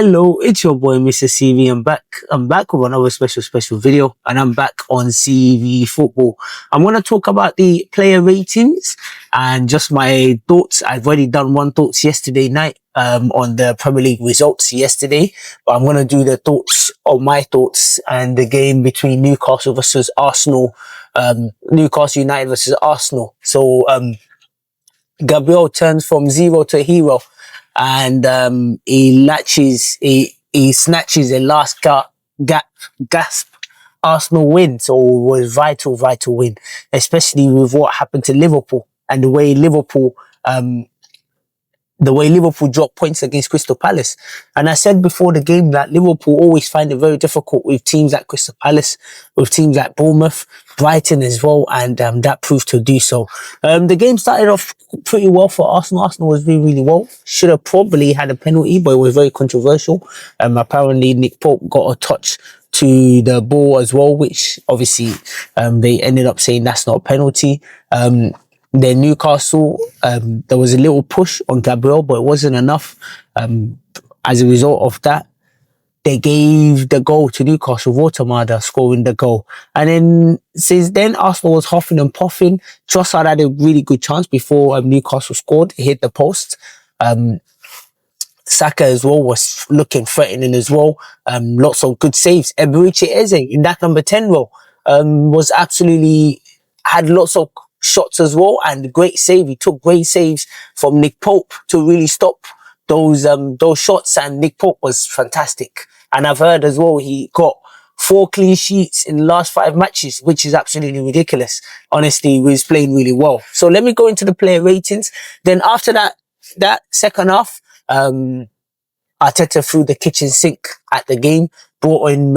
Hello, it's your boy Mr. CV. I'm back. I'm back with another special video, and I'm back on CV Football. I'm gonna talk about the player ratings and just my thoughts. I've already done one thoughts yesterday night on the Premier League results yesterday, but I'm gonna do the thoughts of my thoughts and the game between Newcastle versus Arsenal, Newcastle United versus Arsenal. So Gabriel turns from zero to hero, and he snatches a last gasp Arsenal win. So it was vital win, especially with what happened to Liverpool and the way Liverpool dropped points against Crystal Palace. And I said before the game that Liverpool always find it very difficult with teams like Crystal Palace, with teams like Bournemouth, Brighton as well, and that proved to do so. The game started off pretty well for Arsenal. Arsenal was doing really well. Should have probably had a penalty, but it was very controversial. Apparently Nick Pope got a touch to the ball as well, which obviously they ended up saying that's not a penalty. Then Newcastle, there was a little push on Gabriel, but it wasn't enough. As a result of that, they gave the goal to Newcastle, Watermada scoring the goal. And then since then, Arsenal was huffing and puffing. Trossard had a really good chance before Newcastle scored. It hit the post. Saka as well was looking threatening as well. Lots of good saves. Eberiche Eze in that number 10 role was absolutely, had lots of shots as well, and great save. He took great saves from Nick Pope to really stop those shots, and Nick Pope was fantastic. And I've heard as well he got 4 clean sheets in the last 5 matches, which is absolutely ridiculous. Honestly, he was playing really well. So let me go into the player ratings. Then after that second half, Arteta threw the kitchen sink at the game, brought on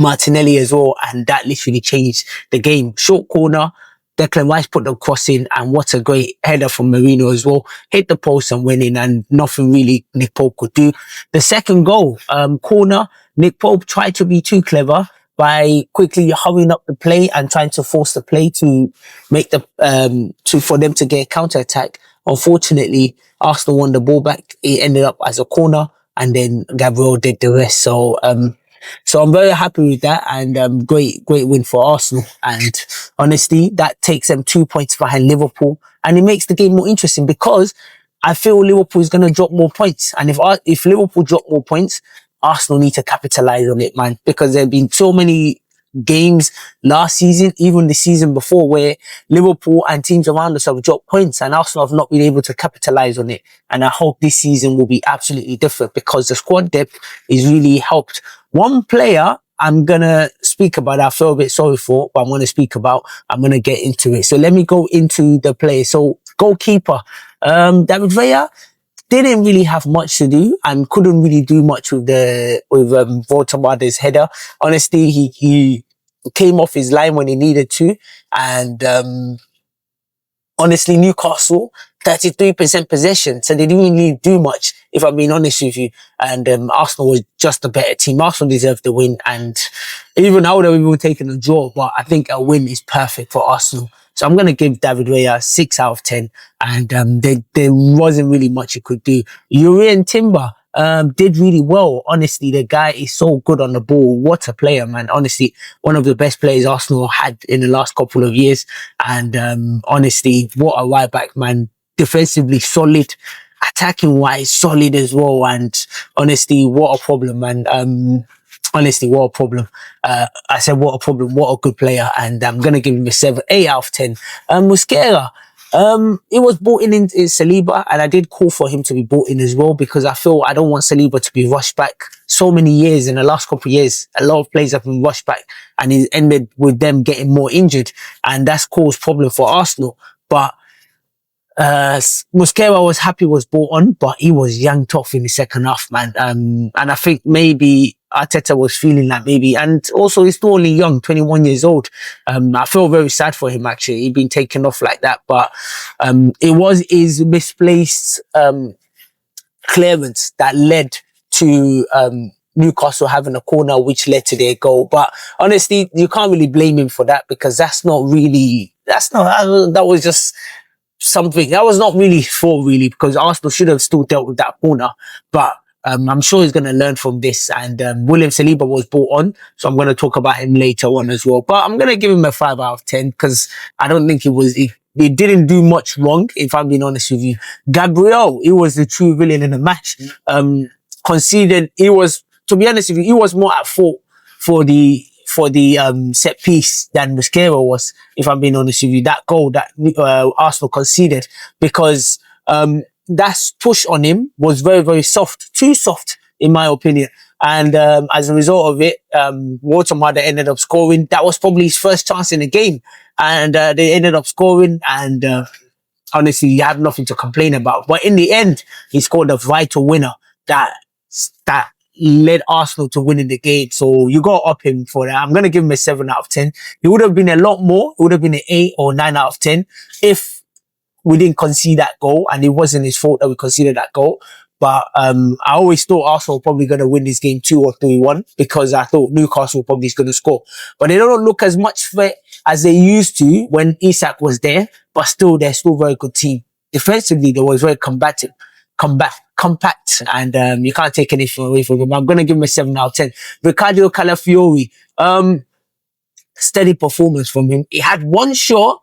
Martinelli as well, and that literally changed the game. Short corner, Declan Rice put the cross in, and what a great header from Merino as well. Hit the post and went in, and nothing really Nick Pope could do. The second goal, corner, Nick Pope tried to be too clever by quickly hurrying up the play and trying to force the play to make for them to get a counter attack. Unfortunately, Arsenal won the ball back. It ended up as a corner, and then Gabriel did the rest. So I'm very happy with that, and great win for Arsenal. And honestly, that takes them 2 points behind Liverpool, and it makes the game more interesting because I feel Liverpool is going to drop more points. And if Liverpool drop more points, Arsenal need to capitalize on it, man, because there have been so many games last season, even the season before, where Liverpool and teams around us have dropped points and Arsenal have not been able to capitalize on it. And I hope this season will be absolutely different because the squad depth is really helped. One player I'm gonna speak about, I feel a bit sorry for, but I'm gonna get into it. So let me go into the play. So goalkeeper, David Villa didn't really have much to do and couldn't really do much with Watermada's header. Honestly, he came off his line when he needed to, and honestly, Newcastle 33% possession, so they didn't really do much, if I'm being honest with you. And Arsenal was just a better team. Arsenal deserved the win, and even I would have even taken a draw, but I think a win is perfect for Arsenal. So I'm going to give David Raya 6 out of 10. And there wasn't really much he could do. Urian Timber did really well. Honestly, the guy is so good on the ball. What a player, man. Honestly, one of the best players Arsenal had in the last couple of years. And honestly, what a right back, man. Defensively solid. Attacking wise, solid as well. And honestly, what a problem, man. Honestly, what a problem. I said, what a problem, what a good player. And I'm going to give him a 8 out of 10. Mosquera, it was brought in Saliba, and I did call for him to be brought in as well because I feel I don't want Saliba to be rushed back. So many years, in the last couple of years, a lot of players have been rushed back, and it ended with them getting more injured, and that's caused problem for Arsenal. But Mosquera was happy was brought on, but he was yanked off in the second half, man. And I think maybe Arteta was feeling that maybe, and also he's still only young, 21 years old. I feel very sad for him, actually. He'd been taken off like that, but it was his misplaced clearance that led to Newcastle having a corner, which led to their goal. But honestly, you can't really blame him for that because that was just something. That was not really fault, really, because Arsenal should have still dealt with that corner. But I'm sure he's going to learn from this. And William Saliba was brought on, so I'm going to talk about him later on as well. But I'm going to give him a 5 out of 10 because I don't think he didn't do much wrong, if I'm being honest with you. Gabriel, he was the true villain in the match. Conceded, to be honest with you, he was more at fault for the set piece than Mosquera was, if I'm being honest with you. That goal that Arsenal conceded, because that push on him was very, very soft, too soft in my opinion. And as a result of it, Watermada ended up scoring. That was probably his first chance in the game, and they ended up scoring. And honestly, you have nothing to complain about. But in the end, he scored a vital winner that led Arsenal to winning the game. So you got to up him for that. I'm going to give him a 7 out of 10. It would have been a lot more. It would have been an 8 or 9 out of 10 if we didn't concede that goal, and it wasn't his fault that we conceded that goal. But I always thought Arsenal were probably going to win this game 2 or 3-1 because I thought Newcastle probably is going to score. But they don't look as much threat as they used to when Isak was there. But still, they're still a very good team. Defensively, they was very compact, and you can't take anything away from him. I'm going to give him a 7 out of 10. Riccardo Calafiori, steady performance from him. He had one shot,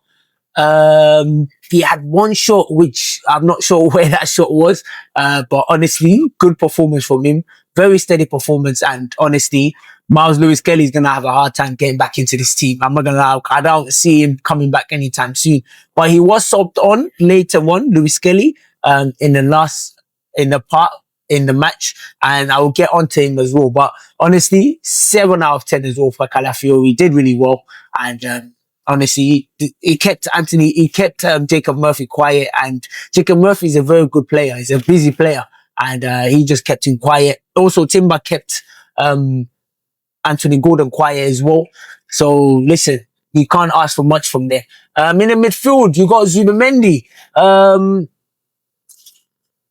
which I'm not sure where that shot was, but honestly, good performance from him. Very steady performance, and honestly, Miles Lewis-Kelly is going to have a hard time getting back into this team. I'm not going to lie, I don't see him coming back anytime soon. But he was subbed on later on, Lewis-Kelly, in the match, and I will get onto him as well. But honestly, 7 out of 10 as well for Calafiori. He did really well, and honestly, he kept Jacob Murphy quiet, and Jacob Murphy is a very good player. He's a busy player, and he just kept him quiet. Also, Timber kept Anthony Gordon quiet as well. So listen, you can't ask for much from there. In the midfield, you got Zubimendi.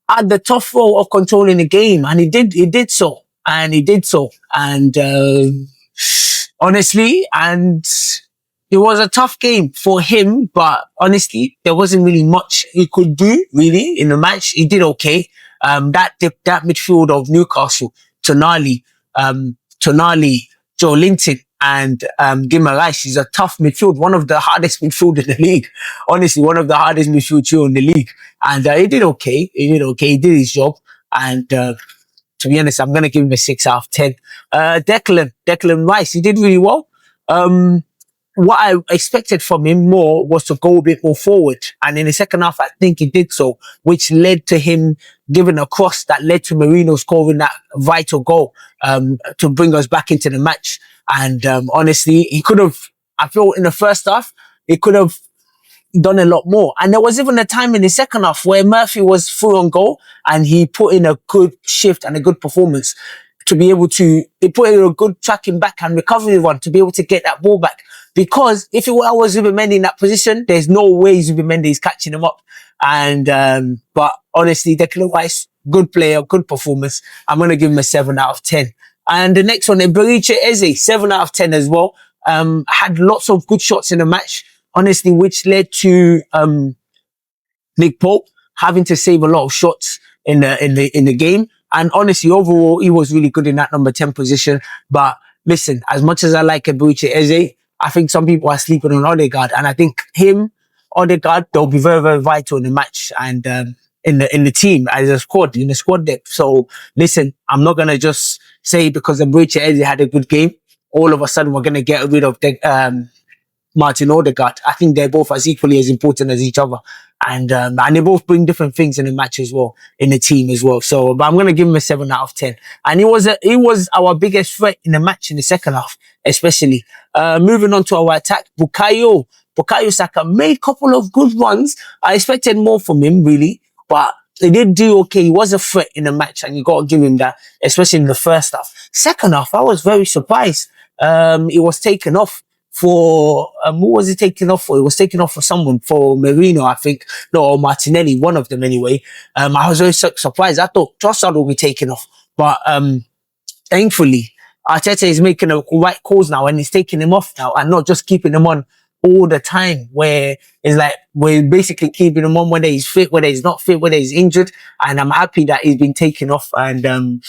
Had the tough role of controlling the game, and he did so. And honestly, and it was a tough game for him, but honestly, there wasn't really much he could do really in the match. He did okay. That midfield of Newcastle, Tonali, Joe Linton, and Guimaraes is a tough midfield, one of the hardest midfield in the league. Honestly, one of the hardest midfield trio in the league. And he did okay. He did his job. And to be honest, I'm going to give him a 6 out of 10. Declan Rice, he did really well. What I expected from him more was to go a bit more forward. And in the second half, I think he did so, which led to him giving a cross that led to Marino scoring that vital goal, to bring us back into the match. And, honestly, he could have, I feel in the first half, he could have done a lot more. And there was even a time in the second half where Murphy was full on goal and he put in a good shift and a good performance to be able to, he put in a good tracking back and recovery one to be able to get that ball back. Because if it was Zubimendi in that position, there's no way Zubimendi is catching him up. And, but honestly, Declan Rice, good player, good performance. I'm going to give him a 7 out of 10. And the next one, Eberiche Eze, 7 out of 10 as well. Had lots of good shots in the match, honestly, which led to, Nick Pope having to save a lot of shots in the game. And honestly, overall, he was really good in that number 10 position. But listen, as much as I like Eberiche Eze, I think some people are sleeping on Odegaard, and I think Odegaard, they'll be very, very vital in the match and in the team as a squad, in the squad depth. So listen, I'm not gonna just say because Eberiche Eze had a good game, all of a sudden we're gonna get rid of Martin Odegaard. I think they're both as equally as important as each other, and they both bring different things in the match as well, in the team as well. So, but I'm gonna give him a 7 out of 10. And he was our biggest threat in the match in the second half, especially. Moving on to our attack, Bukayo Saka made a couple of good runs. I expected more from him, really, but he did do okay. He was a threat in the match, and you got to give him that, especially in the first half. Second half, I was very surprised. He was taken off for, who was he taken off for? He was taken off for someone, for Marino, I think. No, or Martinelli, one of them anyway. I was very surprised. I thought Trossard would be taken off, but thankfully, Arteta is making the right calls now, and he's taking him off now and not just keeping him on all the time, where it's like we're basically keeping him on whether he's fit, whether he's not fit, whether he's injured. And I'm happy that he's been taken off, and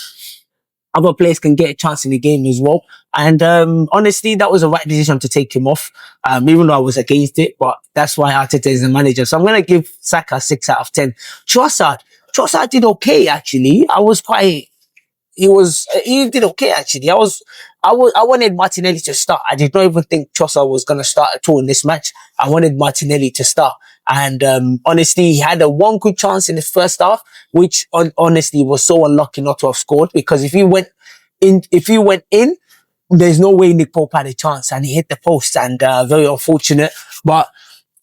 other players can get a chance in the game as well. And honestly, that was a right decision to take him off, even though I was against it. But that's why Arteta is the manager. So I'm going to give Saka 6 out of 10. Trossard did okay, actually. He did okay, actually. I wanted Martinelli to start. I did not even think Trossard was going to start at all in this match. I wanted Martinelli to start. And honestly, he had a one good chance in the first half, which honestly was so unlucky not to have scored, because if he went in, there's no way Nick Pope had a chance, and he hit the post, and very unfortunate. But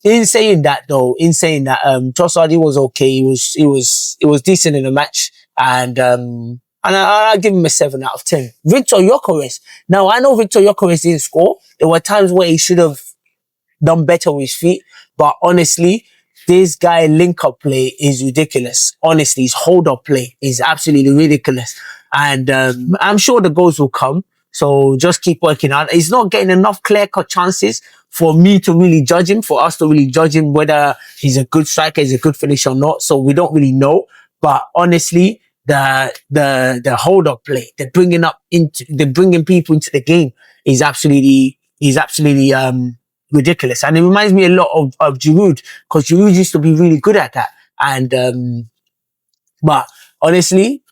in saying that, Trossard, he was okay. He was decent in the match, and I'll give him a 7 out of 10. Victor Gyökeres. Now, I know Victor Gyökeres didn't score. There were times where he should have done better with his feet, but honestly, this guy link-up play is ridiculous. Honestly, his hold-up play is absolutely ridiculous. And I'm sure the goals will come. So just keep working on. He's not getting enough clear-cut chances for me to really judge him, for us to really judge him whether he's a good striker, he's a good finisher or not. So we don't really know. But honestly, the hold-up play, the bringing people into the game is absolutely ridiculous. And it reminds me a lot of Giroud, because Giroud used to be really good at that. And but honestly,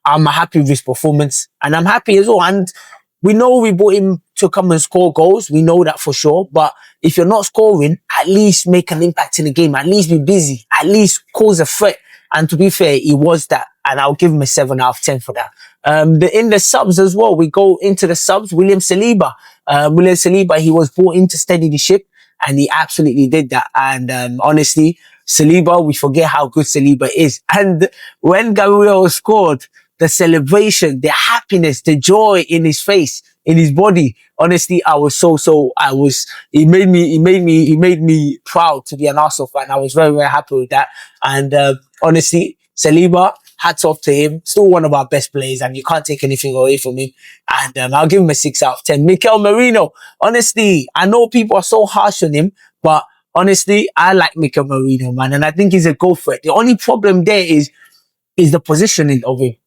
I'm happy with his performance, and I'm happy as well. And we know we bought him to come and score goals. We know that for sure. But if you're not scoring, at least make an impact in the game. At least be busy. At least cause a threat. And to be fair, he was that. And I'll give him a 7 out of 10 for that. In the subs as well, we go into the subs. William Saliba, he was brought in to steady the ship, and he absolutely did that. And honestly, Saliba, we forget how good Saliba is. And when Gabriel scored, the celebration, the happiness, the joy in his face, in his body. Honestly, it made me proud to be an Arsenal fan. I was very, very happy with that. And, honestly, Saliba, hats off to him. Still one of our best players, and you can't take anything away from him. And, I'll give him a 6 out of 10. Mikel Merino, honestly, I know people are so harsh on him, but honestly, I like Mikel Merino, man. And I think he's a goal threat. The only problem there is the positioning of him.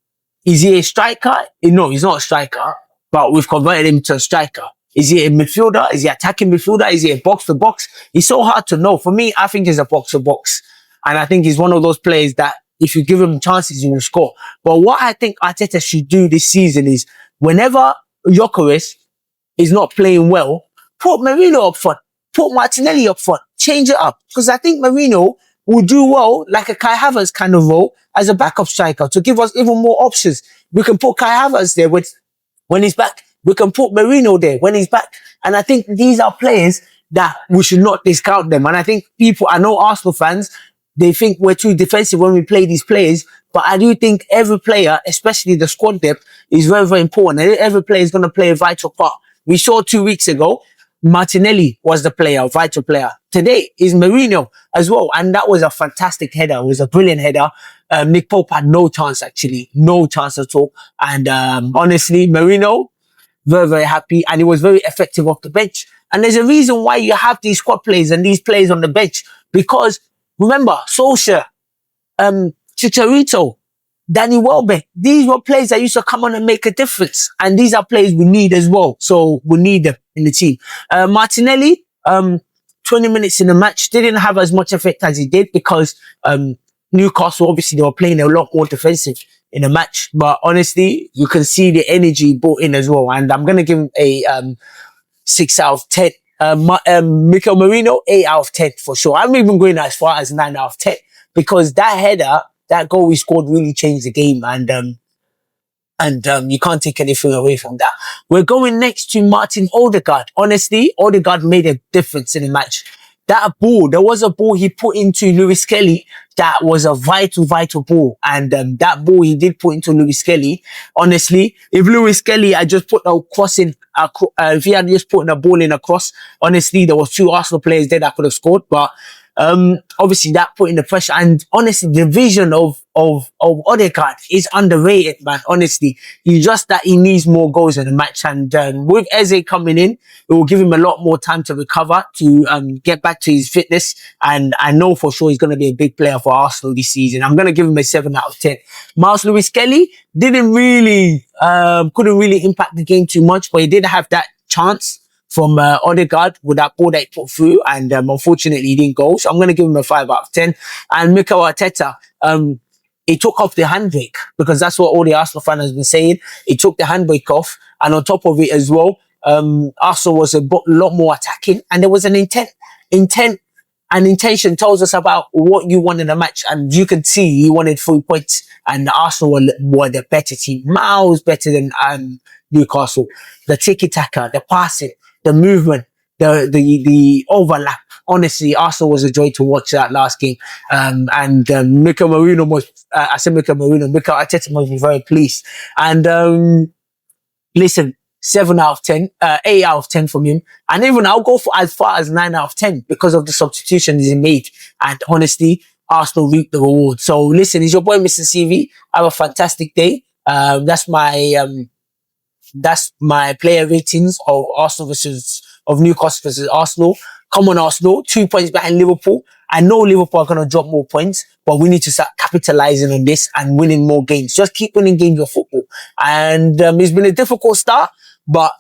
Is he a striker? No, he's not a striker, but we've converted him to a striker. Is he a midfielder? Is he attacking midfielder? Is he a box to box? It's so hard to know. For me, I think he's a box to box. And I think he's one of those players that if you give him chances, he will score. But what I think Arteta should do this season is, whenever Gyökeres is not playing well, put Merino up front. Put Martinelli up front. Change it up. Because I think Merino will do well, like a Kai Havertz kind of role, as a backup striker, to give us even more options. We can put Kai Havertz there when he's back. We can put Merino there when he's back. And I think these are players that we should not discount them. And I think I know Arsenal fans, they think we're too defensive when we play these players. But I do think every player, especially the squad depth, is very, very important. And every player is going to play a vital part. We saw 2 weeks ago, Martinelli was the player, vital player. Today is Merino as well. And that was a fantastic header. It was a brilliant header. Nick Pope had no chance, actually. No chance at all. And honestly, Merino, very, very happy. And he was very effective off the bench. And there's a reason why you have these squad players and these players on the bench. Because remember, Solskjaer, Chicharito, Danny Welbeck, these were players that used to come on and make a difference. And these are players we need as well. So we need them in the team. Martinelli, 20 minutes in the match, didn't have as much effect as he did, because Newcastle, obviously, they were playing a lot more defensive in the match. But honestly, you can see the energy brought in as well. And I'm going to give him a 6 out of 10. Mikel Merino, 8 out of 10 for sure. I'm even going as far as 9 out of 10, because that header, that goal we scored, really changed the game. And you can't take anything away from that. We're going next to Martin Odegaard. Honestly, Odegaard made a difference in the match. That ball, there was a ball he put into Lewis Kelly that was a vital, vital ball. And that ball he did put into Lewis Kelly. Honestly, if Lewis Kelly had just put a cross in, if he had just put a ball in across, honestly, there was 2 Arsenal players there that could have scored. But Obviously that putting the pressure, and honestly, the vision of Odegaard is underrated, man. Honestly, he needs more goals in the match, and with Eze coming in, it will give him a lot more time to recover, to get back to his fitness, and I know for sure he's going to be a big player for Arsenal this season. I'm going to give him a 7 out of 10. Miles Lewis Kelly couldn't really impact the game too much, but he did have that chance from Odegaard with that ball that he put through, and unfortunately he didn't go. So I'm going to give him a 5 out of 10. And Mikel Arteta, he took off the handbrake, because that's what all the Arsenal fans have been saying. He took the handbrake off, and on top of it as well, Arsenal was a lot more attacking, and there was an intent. And intention tells us about what you want in a match, and you can see he wanted 3 points, and Arsenal were the better team, miles better than Newcastle. The tiki-taka, the passing, the movement, the overlap. Honestly, Arsenal was a joy to watch that last game. And Mikel Marino Mikel Arteta must be very pleased. And listen, 7 out of 10, 8 out of 10 from him. And even I'll go for as far as 9 out of 10 because of the substitutions he made. And honestly, Arsenal reaped the reward. So listen, it's your boy, Mr. CV. Have a fantastic day. That's my player ratings of Newcastle versus Arsenal. Come on, Arsenal, 2 points behind Liverpool. I know Liverpool are going to drop more points, but we need to start capitalizing on this and winning more games. Just keep winning games of football. And it's been a difficult start, but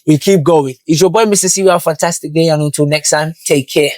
we keep going. It's your boy, Mr. C. Have a fantastic day, and until next time, take care.